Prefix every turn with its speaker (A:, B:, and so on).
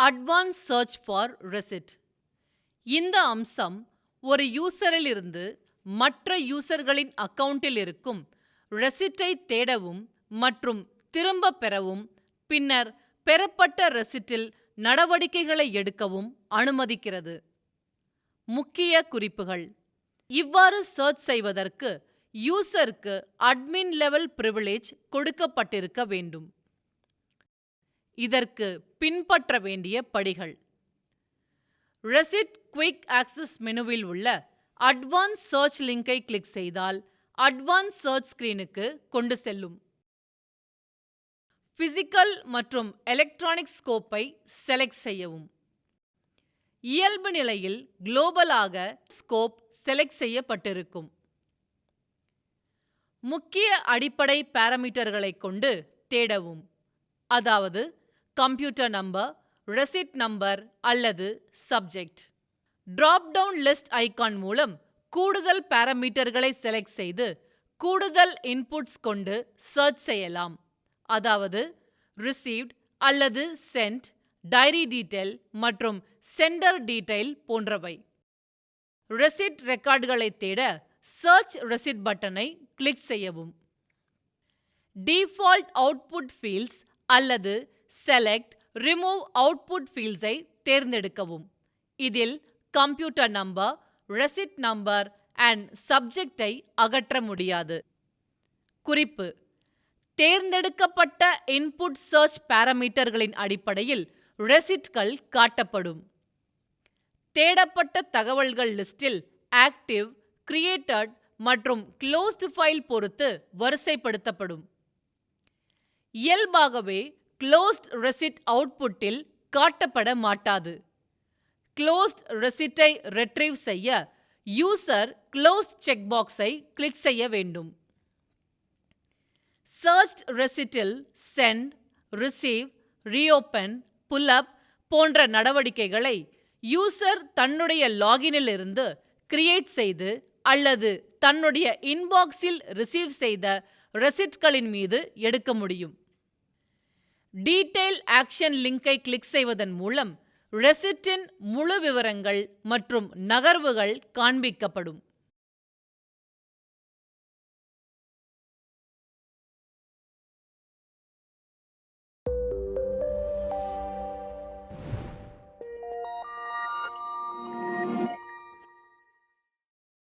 A: Advance search for ரெசிட். இந்த அம்சம் ஒரு யூசரிலிருந்து மற்ற யூசர்களின் அக்கவுண்டில் இருக்கும் ரெசிட்டை தேடவும் மற்றும் திரும்பப் பெறவும், பின்னர் பெறப்பட்ட ரெசிட்டில் நடவடிக்கைகளை எடுக்கவும் அனுமதிக்கிறது. முக்கிய குறிப்புகள்: இவ்வாறு சர்ச் செய்வதற்கு யூசருக்கு அட்மின் லெவல் பிரிவிலேஜ் கொடுக்கப்பட்டிருக்க வேண்டும். இதற்கு பின்பற்ற வேண்டிய படிகள்: ரெசிட் குயிக் ஆக்சஸ் மெனுவில் உள்ள அட்வான்ஸ் சர்ச் லிங்கை கிளிக் செய்தால் அட்வான்ஸ் சர்ச் ஸ்கிரீனுக்கு கொண்டு செல்லும். பிசிக்கல் மற்றும் எலக்ட்ரானிக் ஸ்கோப்பை செலக்ட் செய்யவும். இயல்பு நிலையில் குளோபலாக ஸ்கோப் செலக்ட் செய்யப்பட்டிருக்கும். முக்கிய அடிப்படை பாராமீட்டர்களை கொண்டு தேடவும், அதாவது கம்ப்யூட்டர் நம்பர், ரெசிட் நம்பர் அல்லது subject. Drop down list icon மூலம் கூடுதல் பாராமீட்டர்களை செலக்ட் செய்து கூடுதல் இன்புட்ஸ் கொண்டு சர்ச் செய்யலாம், அதாவது ரிசீவ்ட் அல்லது சென்ட், டைரி டீடைல் மற்றும் சென்டர் டீடைல் போன்றவை. ரெசிட் ரெக்கார்டுகளை தேட சர்ச் ரெசிட் பட்டனை கிளிக் செய்யவும். டிஃபால்ட் அவுட்புட் ஃபீல்ட்ஸ் அல்லது செலக்ட் ரிமூவ் அவுட்புட் ஃபீல்ட்ஸை தேர்ந்தெடுக்கவும். இதில் computer number, receipt number and சப்ஜெக்டை அகற்ற முடியாது. குறிப்பு: தேர்ந்தெடுக்கப்பட்ட இன்புட் சர்ச் பாராமீட்டர்களின் அடிப்படையில் ரெசிட்கள் காட்டப்படும். தேடப்பட்ட தகவல்கள் லிஸ்டில் ஆக்டிவ், கிரியேட்டட் மற்றும் க்ளோஸ்டு ஃபைல் பொறுத்து வரிசைப்படுத்தப்படும். இயல்பாகவே க்ளோஸ்ட் ரெசிட் அவுட்புட்டில் காட்டப்பட மாட்டாது. க்ளோஸ்ட் ரெசிட்டை ரெட்ரீவ் செய்ய யூசர் க்ளோஸ்ட் செக்பாக்ஸை கிளிக் செய்ய வேண்டும். சர்ச்ட் ரெசிட்டில் சென்ட், ரிசீவ், ரீஓபன், புல்-அப் போன்ற நடவடிக்கைகளை யூசர் தன்னுடைய லாகினில் இருந்து கிரியேட் செய்து அல்லது தன்னுடைய இன்பாக்ஸில் ரிசீவ் செய்த ரெசிட்களின் மீது எடுக்க முடியும். டீடைல் ஆக்ஷன் லிங்கை கிளிக் செய்வதன் மூலம் ரெசிட்டின் முழு விவரங்கள் மற்றும் நகர்வுகள் காண்பிக்கப்படும்.